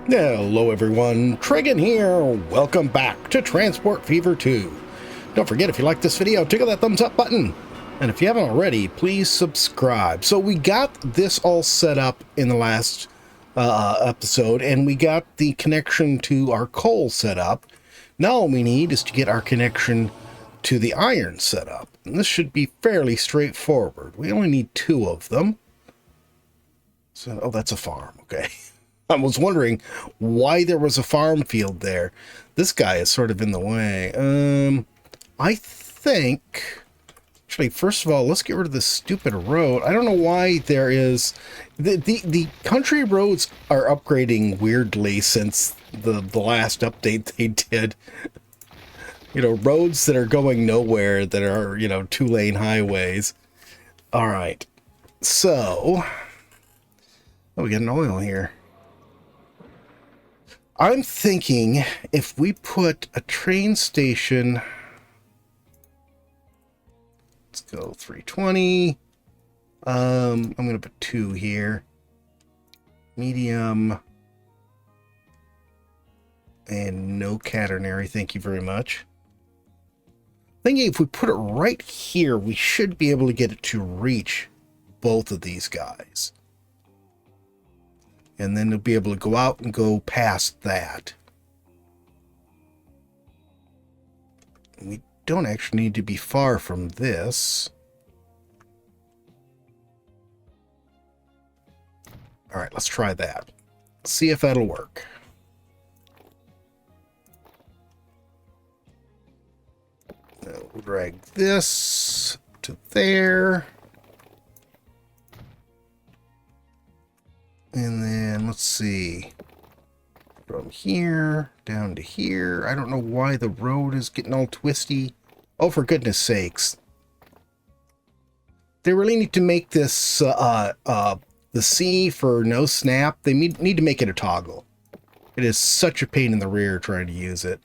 Hello everyone, Trigan here. Welcome back to Transport Fever 2. Don't forget, if you like this video, tickle that thumbs up button. And if you haven't already, please subscribe. So we got this all set up in the last episode, and we got the connection to our coal set up. Now all we need is to get our connection to the iron set up. And this should be fairly straightforward. We only need 2 of them. So, oh, that's a farm, okay. I was wondering why there was a farm field there. This guy is sort of in the way. I think... Actually, first of all, let's get rid of this stupid road. I don't know why there is... The country roads are upgrading weirdly since the last update they did. You know, roads that are going nowhere that are, you know, 2-lane highways. Alright. So... Oh, we got an oil here. I'm thinking if we put a train station, let's go 320. I'm going to put 2 here, medium, and no catenary. Thank you very much. Thinking if we put it right here, we should be able to get it to reach both of these guys. And then it'll be able to go out and go past that. We don't actually need to be far from this. All right, let's try that. See if that'll work. We'll drag this to there. And then, let's see, from here down to here. I don't know why the road is getting all twisty. Oh, for goodness sakes. They really need to make this, the C for no snap. They need to make it a toggle. It is such a pain in the rear trying to use it.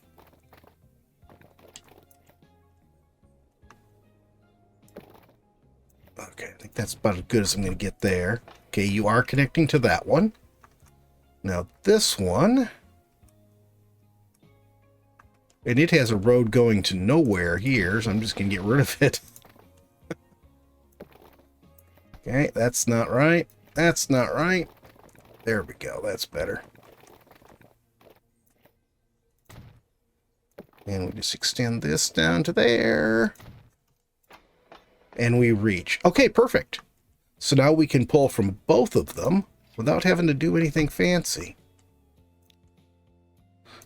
Okay, I think that's about as good as I'm going to get there. Okay, you are connecting to that one. Now this one, and it has a road going to nowhere here, so I'm just going to get rid of it. Okay, that's not right. That's not right. There we go. That's better. And we just extend this down to there. And we reach. Okay, perfect. So now we can pull from both of them without having to do anything fancy.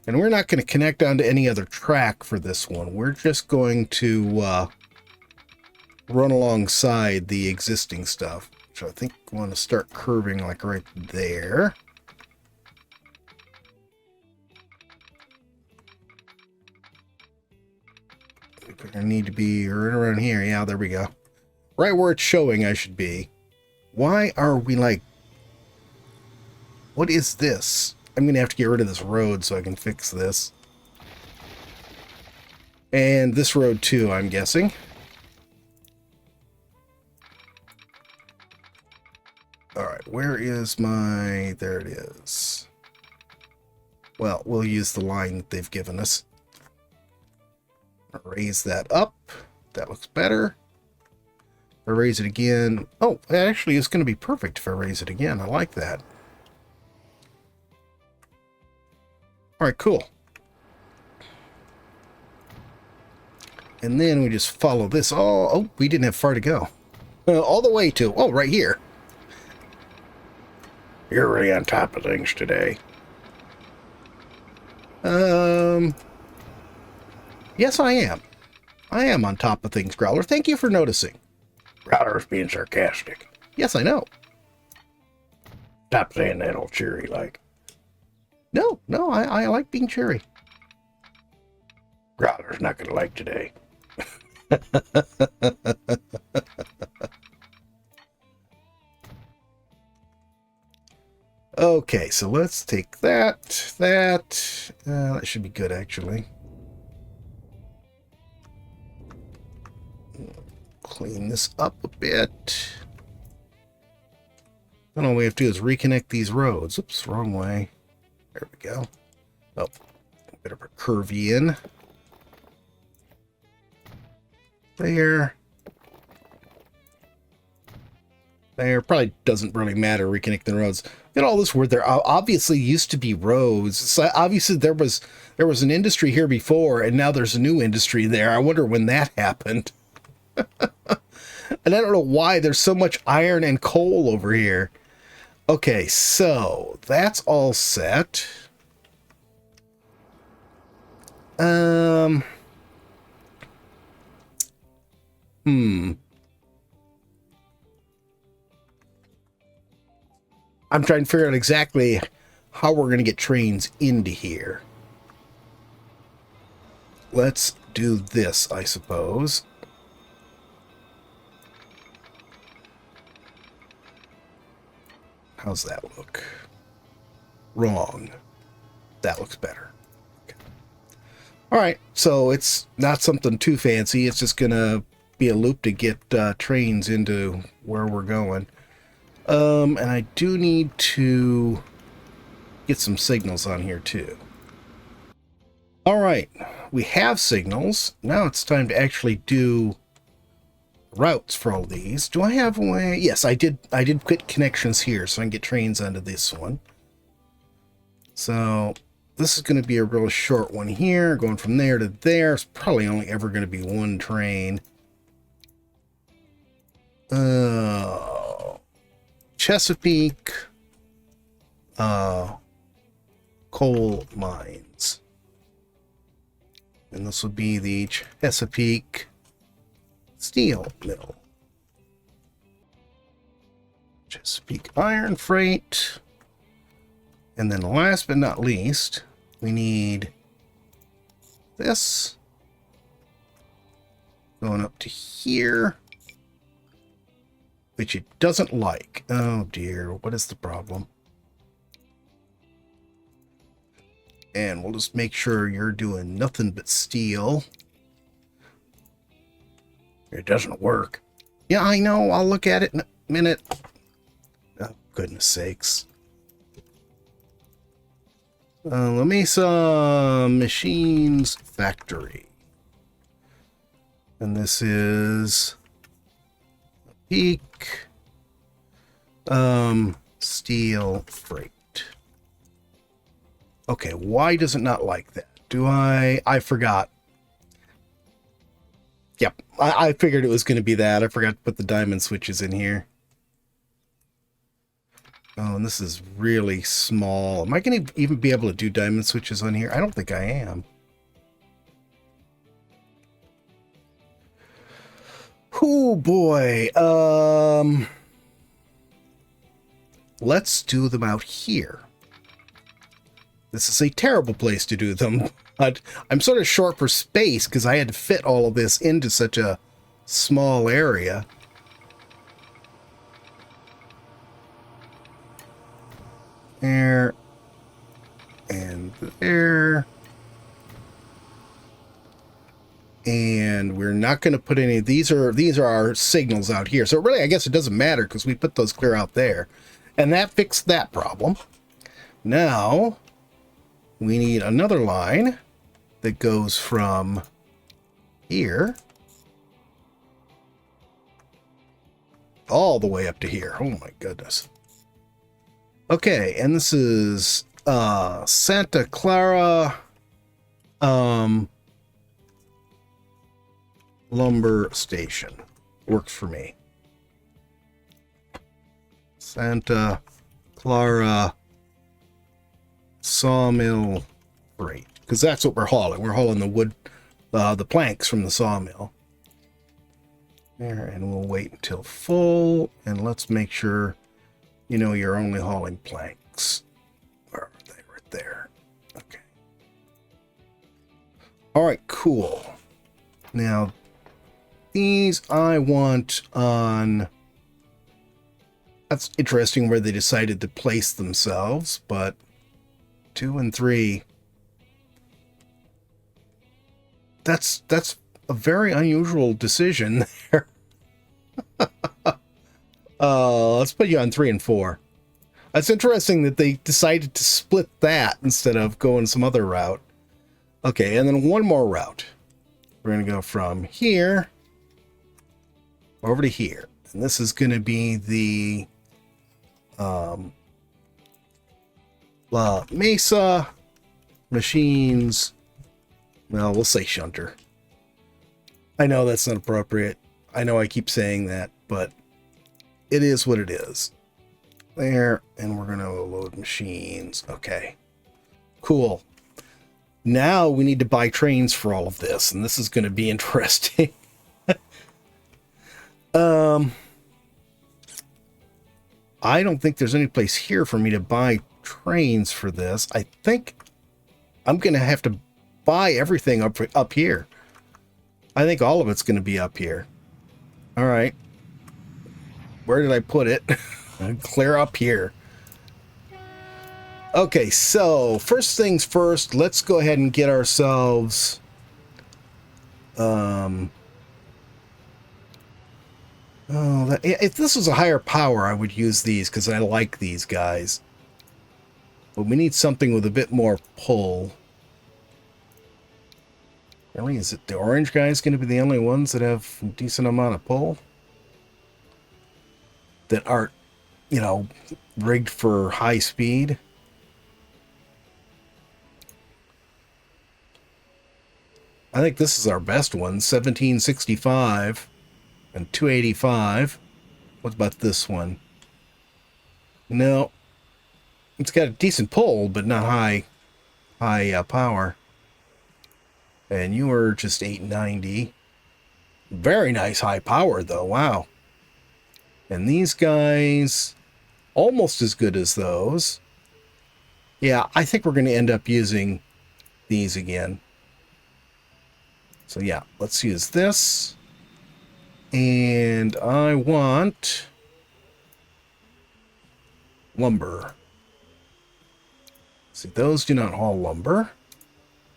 And we're not going to connect onto any other track for this one. We're just going to run alongside the existing stuff. So I think we want to start curving like right there. We're going to need to be right around here. Yeah, there we go. Right where it's showing I should be. Why are we like... What is this? I'm going to have to get rid of this road so I can fix this. And this road too, I'm guessing. Alright, where is my... There it is. Well, we'll use the line that they've given us. Raise that up. That looks better. If I raise it again... Oh, actually, it's going to be perfect if I raise it again. I like that. Alright, cool. And then we just follow this. Oh, we didn't have far to go. All the way to... Oh, right here. You're really on top of things today. Yes, I am. I am on top of things, Growler. Thank you for noticing. Growler's being sarcastic. Yes, I know. Stop saying that all cheery like. No, I like being cheery. Growler's not going to like today. Okay, so let's take that. That should be good, actually. Clean this up a bit. Then all we have to do is reconnect these roads. Oops, wrong way. There we go. Oh, a bit of a curvy in. There. There. Probably doesn't really matter reconnecting roads. Look at all this where there obviously used to be roads. So obviously there was an industry here before, and now there's a new industry there. I wonder when that happened. And I don't know why there's so much iron and coal over here. Okay, so that's all set. I'm trying to figure out exactly how we're going to get trains into here. Let's do this, I suppose. How's that look? Wrong. That looks better. Okay. All right, so it's not something too fancy. It's just going to be a loop to get trains into where we're going. And I do need to get some signals on here too. All right, we have signals. Now it's time to actually do routes for all these. Do I have a way? Yes, I did quit connections here so I can get trains onto this one. So this is going to be a real short one here, going from there to there. It's probably only ever going to be one train. Chesapeake coal mines. And this will be the Chesapeake steel mill. Chesapeake iron freight. And then last but not least, we need this going up to here, which it doesn't like. Oh dear, what is the problem? And we'll just make sure you're doing nothing but steel. It doesn't work. Yeah, I know. I'll look at it in a minute. Oh, goodness sakes. Let me some machines factory. And this is peak steel freight. Okay, why does it not like that? I forgot. Yep, I figured it was going to be that. I forgot to put the diamond switches in here. Oh, and this is really small. Am I going to even be able to do diamond switches on here? I don't think I am. Oh boy. Let's do them out here. This is a terrible place to do them, but I'm sort of short for space because I had to fit all of this into such a small area. There. And there. And we're not going to put any, these are our signals out here. So really, I guess it doesn't matter because we put those clear out there. And that fixed that problem. Now, we need another line that goes from here all the way up to here. Oh my goodness. Okay, and this is Santa Clara lumber station. Works for me. Santa Clara sawmill freight, because that's what we're hauling. We're hauling the wood, the planks from the sawmill. There, and we'll wait until full, and let's make sure, you know, you're only hauling planks. Where are they? Right there. Okay. All right, cool. Now, these I want on. That's interesting where they decided to place themselves, but 2 and 3. That's a very unusual decision there. Let's put you on 3 and 4. It's interesting that they decided to split that instead of going some other route. Okay, and then one more route. We're going to go from here over to here. And this is going to be the La Mesa Machines. Well, we'll say Shunter. I know that's not appropriate. I know I keep saying that, but it is what it is. There, and we're going to load machines. Okay, cool. Now we need to buy trains for all of this, and this is going to be interesting. I don't think there's any place here for me to buy trains for this. I think I'm going to have to buy everything up here. I think all of it's going to be up here. All right. Where did I put it? Clear up here. Okay, so first things first, let's go ahead and get ourselves if this was a higher power, I would use these because I like these guys. But we need something with a bit more pull. Really, is it the orange guys going to be the only ones that have a decent amount of pull? That aren't, you know, rigged for high speed? I think this is our best one, 1765 and 285. What about this one? No. It's got a decent pull, but not high power. And you were just 890. Very nice high power, though. Wow. And these guys, almost as good as those. Yeah, I think we're going to end up using these again. So yeah, let's use this. And I want lumber. See, those do not haul lumber.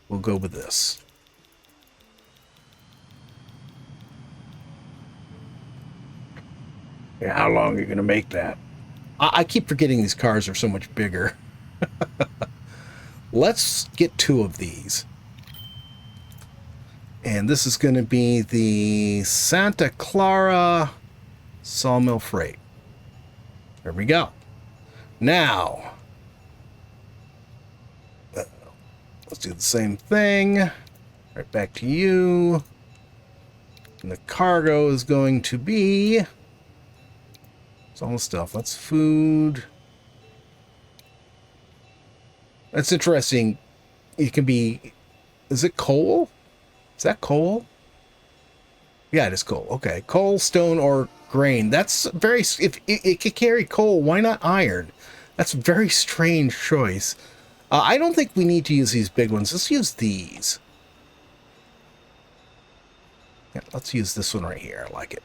We'll go with this. Yeah, how long are you going to make that? I keep forgetting these cars are so much bigger. Let's get 2 of these. And this is going to be the Santa Clara Sawmill Freight. There we go. Now, let's do the same thing. Right back to you. And the cargo is going to be... it's all the stuff. That's food. That's interesting. It can be... is it coal? Is that coal? Yeah, it is coal. Okay. Coal, stone, or grain. That's very... if it could carry coal, why not iron? That's a very strange choice. I don't think we need to use these big ones. Let's use these. Yeah, let's use this one right here. I like it.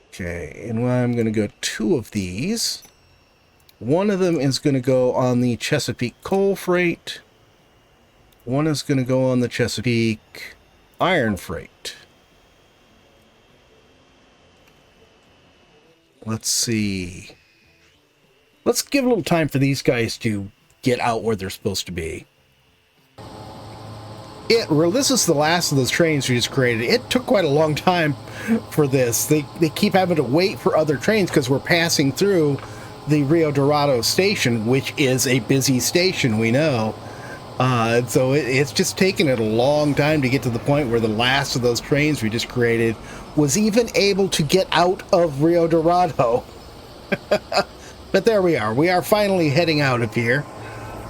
Okay, and I'm going to go 2 of these. One of them is going to go on the Chesapeake coal freight. One is going to go on the Chesapeake iron freight. Let's see. Let's give a little time for these guys to get out where they're supposed to be. This is the last of those trains we just created. It took quite a long time for this. They keep having to wait for other trains because we're passing through the Rio Dorado station, which is a busy station, we know. So it's just taken it a long time to get to the point where the last of those trains we just created was even able to get out of Rio Dorado. But there we are. We are finally heading out of here.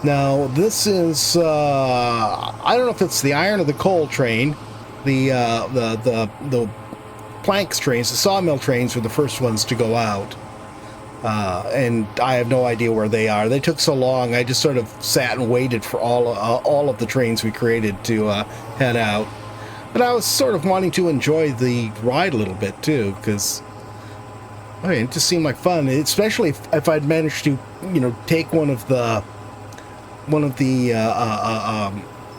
Now, this is, I don't know if it's the iron or the coal train. The planks trains, the sawmill trains were the first ones to go out. And I have no idea where they are. They took so long, I just sort of sat and waited for all of the trains we created to head out. But I was sort of wanting to enjoy the ride a little bit, too, because it just seemed like fun, especially if I'd managed to, you know, take one of the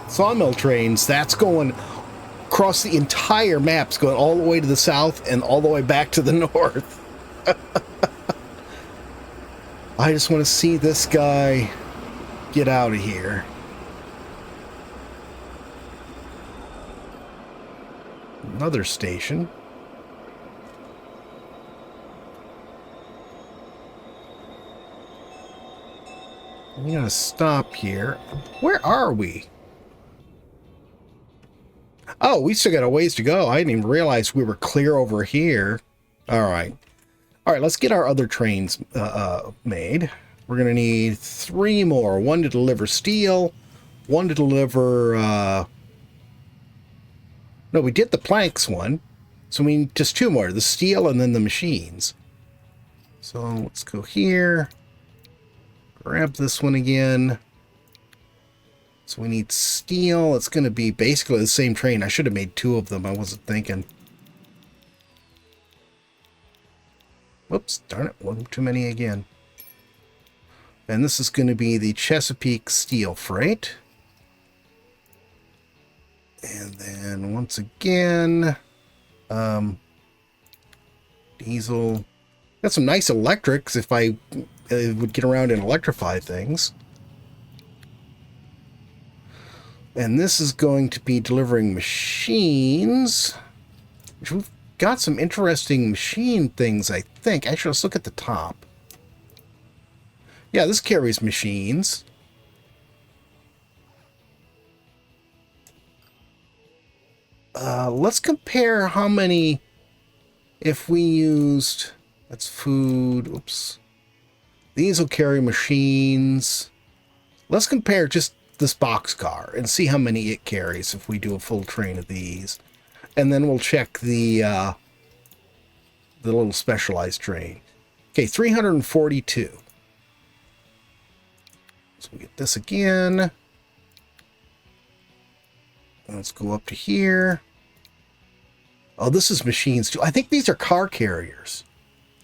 sawmill trains that's going across the entire maps, going all the way to the south and all the way back to the north. I just want to see this guy get out of here. Another station. We gotta stop here. Where are we? Oh, we still got a ways to go. I didn't even realize we were clear over here. All right. All right, let's get our other trains made. We're going to need 3 more. 1 to deliver steel. 1 to deliver... No, we did the planks one. So we need just 2 more. The steel and then the machines. So let's go here. Grab this one again. So we need steel. It's going to be basically the same train. I should have made 2 of them. I wasn't thinking. Whoops, darn it. 1 too many again. And this is going to be the Chesapeake Steel Freight. And then once again, diesel. Got some nice electrics if I would get around and electrify things. And this is going to be delivering machines. Which we've got some interesting machine things, I think. Actually, let's look at the top. Yeah, this carries machines. Let's compare how many, if we used, that's food, oops. These will carry machines. Let's compare just this boxcar and see how many it carries if we do a full train of these. And then we'll check the little specialized train. Okay, 342. So we get this again. Let's go up to here. Oh, this is machines too. I think these are car carriers.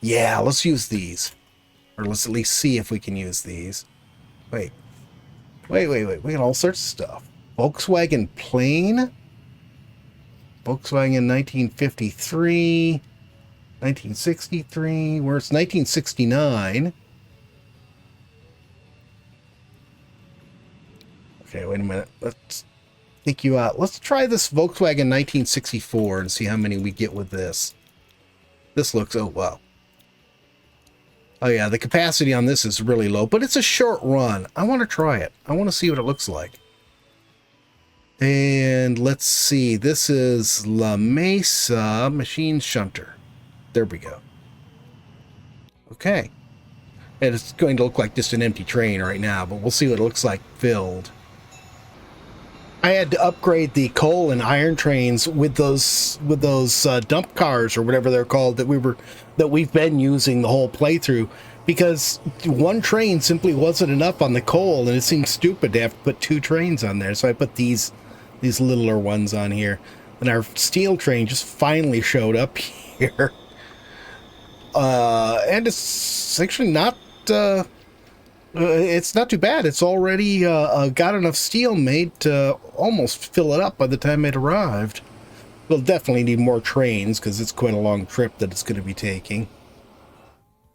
Yeah, let's use these. Or let's at least see if we can use these. Wait. We got all sorts of stuff. Volkswagen plane. Volkswagen 1953. 1963. Where's 1969? Okay, wait a minute. Let's take you out. Let's try this Volkswagen 1964 and see how many we get with this. This looks, oh wow. Oh yeah, the capacity on this is really low, but it's a short run. I want to try it. I want to see what it looks like. And let's see. This is La Mesa Machine Shunter. There we go. Okay. And it's going to look like just an empty train right now, but we'll see what it looks like filled. I had to upgrade the coal and iron trains with those dump cars or whatever they're called that we've been using the whole playthrough, because one train simply wasn't enough on the coal, and it seemed stupid to have to put 2 trains on there. So I put these littler ones on here, and our steel train just finally showed up here. And it's actually not. It's not too bad. It's already got enough steel made to almost fill it up by the time it arrived. We'll definitely need more trains because it's quite a long trip that it's going to be taking.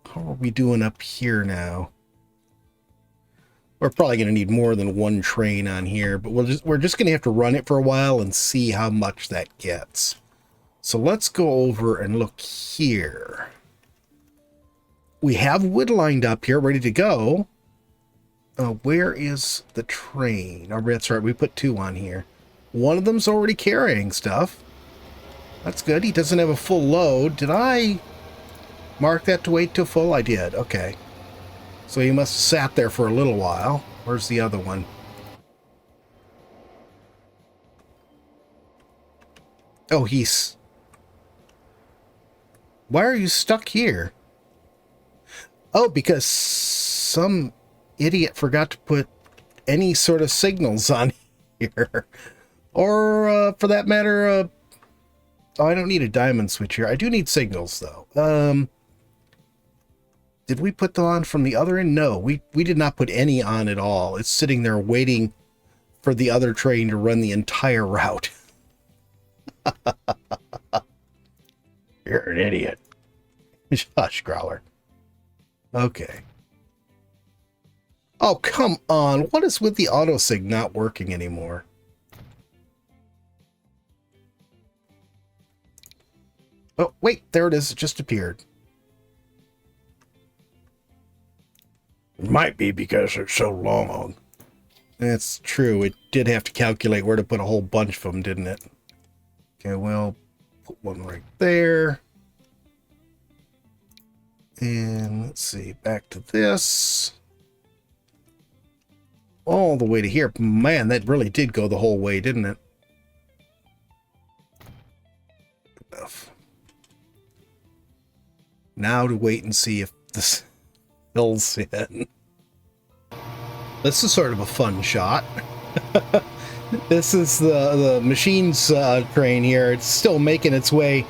How are we doing up here now? We're probably going to need more than 1 train on here, but we're just going to have to run it for a while and see how much that gets. So let's go over and look here. We have wood lined up here, ready to go. Where is the train? Oh, that's right. We put 2 on here. One of them's already carrying stuff. That's good. He doesn't have a full load. Did I mark that to wait till full? I did. Okay. So he must have sat there for a little while. Where's the other one? Oh, he's... Why are you stuck here? Oh, because some idiot forgot to put any sort of signals on here. Or, for that matter, oh, I don't need a diamond switch here. I do need signals, though. Did we put them on from the other end? No, we did not put any on at all. It's sitting there waiting for the other train to run the entire route. You're an idiot. Hush, Growler. Okay. Oh, come on. What is with the autosig not working anymore? Oh, wait. There it is. It just appeared. It might be because it's so long. That's true. It did have to calculate where to put a whole bunch of them, didn't it? Okay, well, put one right there. And let's see, back to this. All the way to here. Man, that really did go the whole way, didn't it? Enough. Now to wait and see if this fills in. This is sort of a fun shot. This is the machines train here. It's still making its way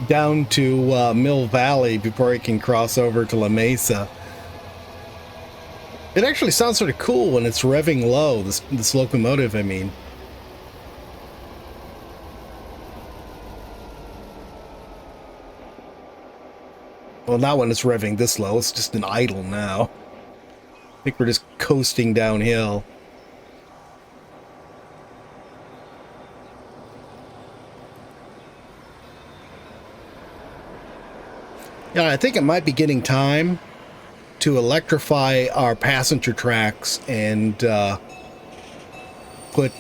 down to Mill Valley before it can cross over to La Mesa. It actually sounds sort of cool when it's revving low, this locomotive, I mean. Well, not when it's revving this low. It's just an idle now. I think we're just coasting downhill. Yeah, I think it might be getting time to electrify our passenger tracks and put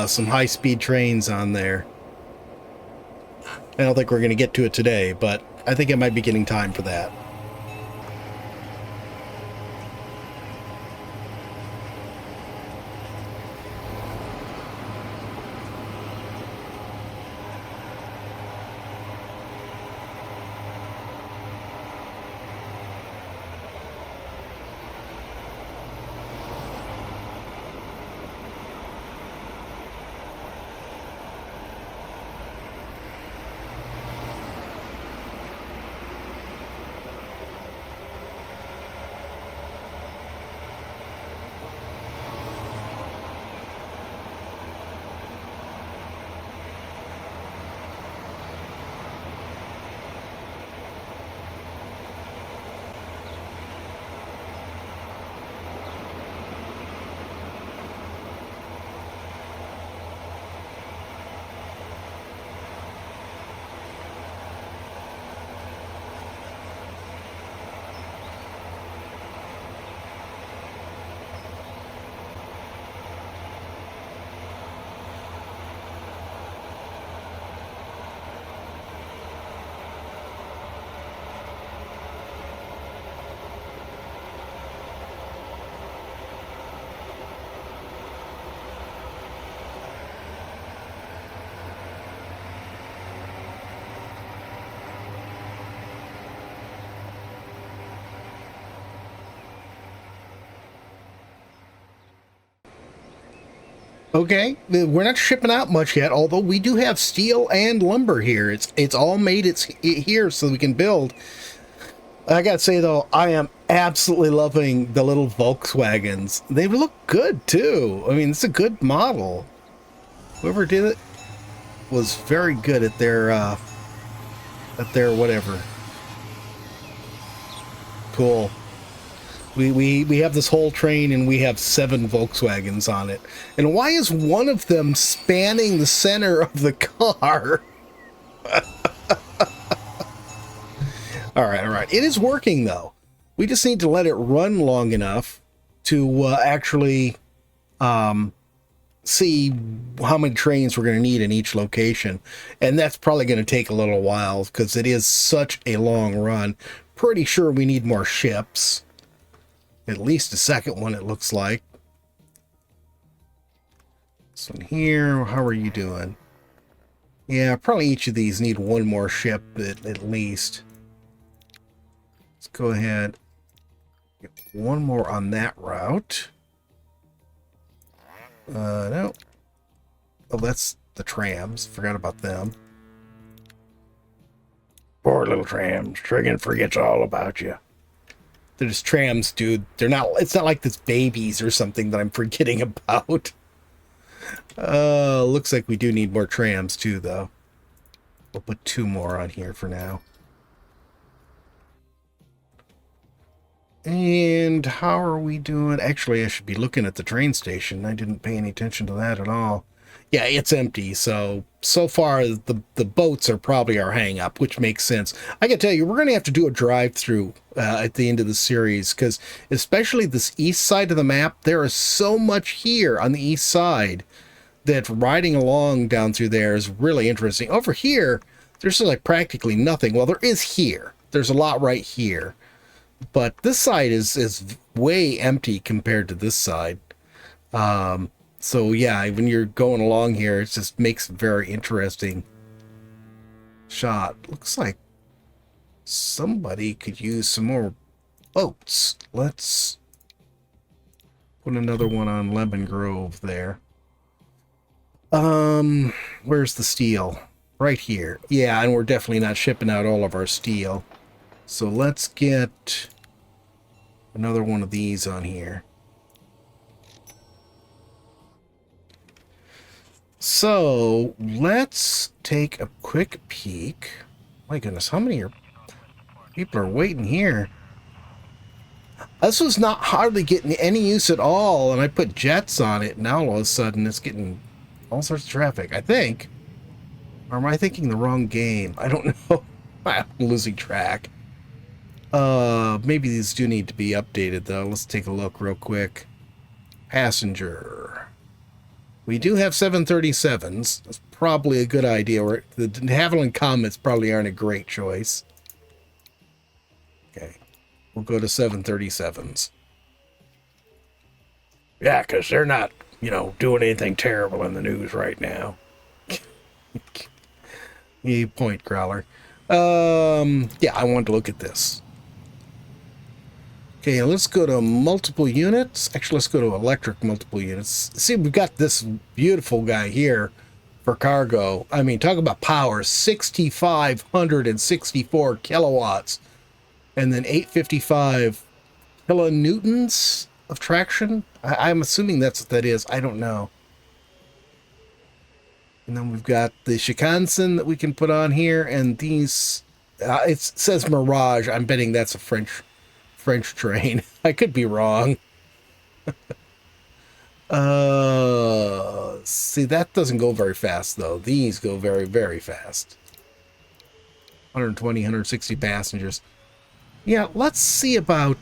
some high-speed trains on there. I don't think we're going to get to it today, but I think it might be getting time for that. Okay, we're not shipping out much yet, although we do have steel and lumber here. It's all made here so we can build. I gotta say though, I am absolutely loving the little Volkswagens. They look good too. I mean, it's a good model. Whoever did it was very good at their whatever. Cool. We have this whole train and we have 7 Volkswagens on it. And why is one of them spanning the center of the car? All right. It is working though. We just need to let it run long enough to actually see how many trains we're going to need in each location. And that's probably going to take a little while because it is such a long run. Pretty sure we need more ships. At least a second one, it looks like. This one here, how are you doing? Yeah, probably each of these need one more ship at least. Let's go ahead. Get one more on that route. No. Oh, that's the trams. Forgot about them. Poor little trams. Trigan forgets all about you. They're just trams, dude. They're not. It's not like this babies or something that I'm forgetting about. Looks like we do need more trams too, though. We'll put 2 more on here for now. And how are we doing? Actually, I should be looking at the train station. I didn't pay any attention to that at all. Yeah, it's empty. So far, the boats are probably our hang-up, which makes sense. I can tell you, we're going to have to do a drive-through at the end of the series, because especially this east side of the map, there is so much here on the east side that riding along down through there is really interesting. Over here, there's like practically nothing. Well, there is here. There's a lot right here. But this side is way empty compared to this side. So yeah, when you're going along here, it just makes a very interesting shot. Looks like somebody could use some more boats. Let's put another one on Lemon Grove there. Where's the steel? Right here. Yeah, and we're definitely not shipping out all of our steel. So let's get another one of these on here. So let's take a quick peek. My goodness, how many people are waiting here? This was not hardly getting any use at all, and I put jets on it. Now all of a sudden it's getting all sorts of traffic, I think. Or am I thinking the wrong game? I don't know. I'm losing track. Maybe these do need to be updated, though. Let's take a look real quick. Passenger. We do have 737s. That's probably a good idea. The de Havilland Comets probably aren't a great choice. Okay. We'll go to 737s. Yeah, because they're not, doing anything terrible in the news right now. You point, Growler. Yeah, I wanted to look at this. Okay, let's go to multiple units. Actually, let's go to electric multiple units. See, we've got this beautiful guy here for cargo. I mean, talk about power. 6,564 kilowatts. And then 855 kilonewtons of traction. I'm assuming that's what that is. I don't know. And then we've got the Shikansen that we can put on here. And these, it says Mirage. I'm betting that's a French train. I could be wrong. See, that doesn't go very fast, though. These go very, very fast. 120, 160 passengers. Yeah, let's see about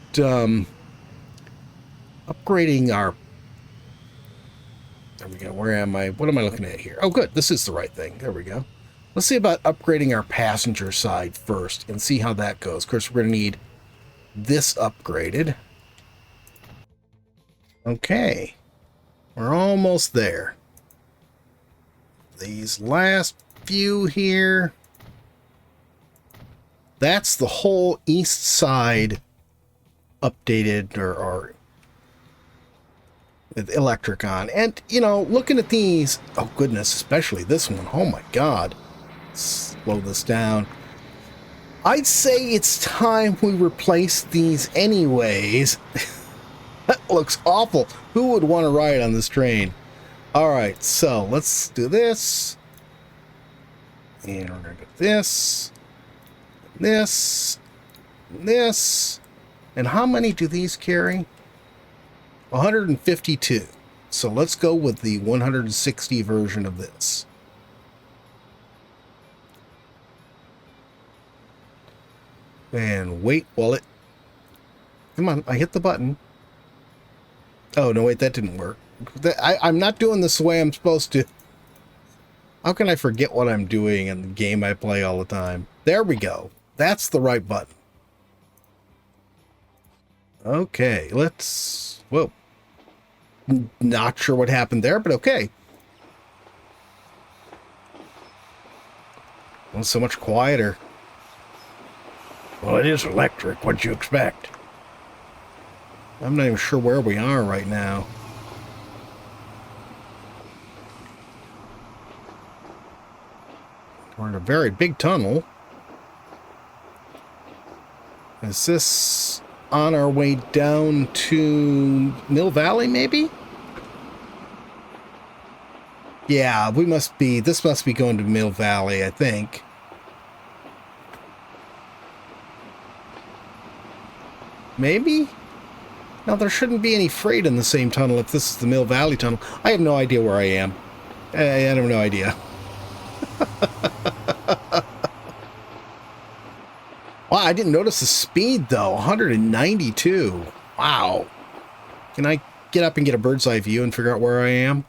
upgrading our... There we go. Where am I? What am I looking at here? Oh, good. This is the right thing. There we go. Let's see about upgrading our passenger side first and see how that goes. Of course, we're going to need this upgraded. Okay. We're almost there. These last few here. That's the whole east side updated or with electric on. And, looking at these, oh goodness, especially this one. Oh my God. Slow this down. I'd say it's time we replace these anyways. That looks awful. Who would want to ride on this train? Alright, so let's do this. And we're going to do this. This. This. And how many do these carry? 152. So let's go with the 160 version of this. And wait while it... Come on, I hit the button. Oh, no, wait, that didn't work. I'm not doing this the way I'm supposed to. How can I forget what I'm doing in the game I play all the time? There we go. That's the right button. Okay, let's... Whoa. Not sure what happened there, but okay. Well, so much quieter. Well, it is electric. What'd you expect? I'm not even sure where we are right now. We're in a very big tunnel. Is this on our way down to Mill Valley, maybe? Yeah, we must be... This must be going to Mill Valley, I think. Maybe? Now, there shouldn't be any freight in the same tunnel if this is the Mill Valley Tunnel. I have no idea where I am. I have no idea. Wow, I didn't notice the speed, though. 192. Wow. Can I get up and get a bird's eye view and figure out where I am?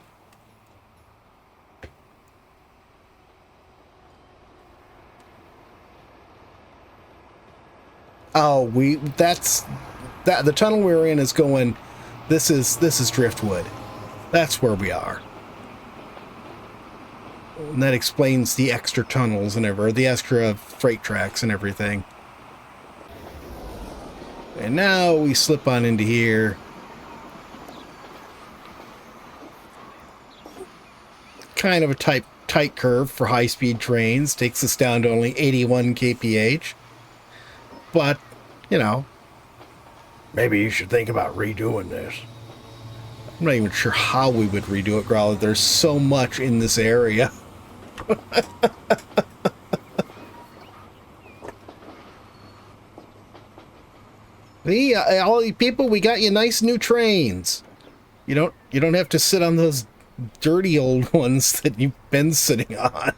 Oh, the tunnel we're in is going, this is Driftwood. That's where we are. And that explains the extra tunnels and the extra freight tracks and everything. And now we slip on into here. Kind of a tight curve for high-speed trains. Takes us down to only 81 kph. But, you know, maybe you should think about redoing this. I'm not even sure how we would redo it, Growler. There's so much in this area. All you people, we got you nice new trains. You don't have to sit on those dirty old ones that you've been sitting on.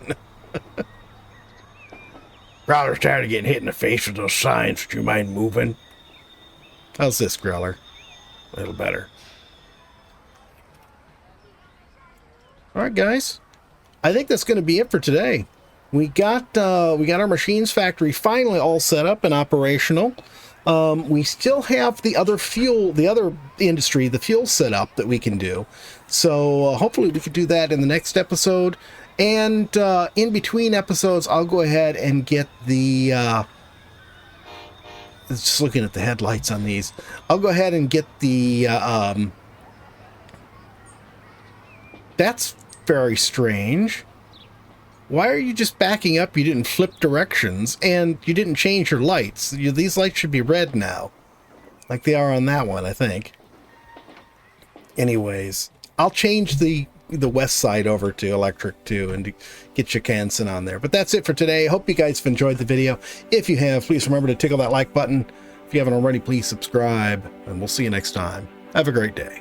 Growler's tired of getting hit in the face with those signs. Do you mind moving? How's this, Growler? A little better. Alright, guys. I think that's going to be it for today. We got our machines factory finally all set up and operational. We still have the other industry, the fuel setup that we can do. So hopefully we could do that in the next episode. And in between episodes, I'll go ahead and get the... just looking at the headlights on these. I'll go ahead and get the... that's very strange. Why are you just backing up? You didn't flip directions, and you didn't change your lights. These lights should be red now. Like they are on that one, I think. Anyways, I'll change the west side over to electric too, and to get your Kansen on there. But that's it for today. Hope you guys have enjoyed the video. If you have, please remember to tickle that like button. If you haven't already, please subscribe, and we'll see you next time. Have a great day.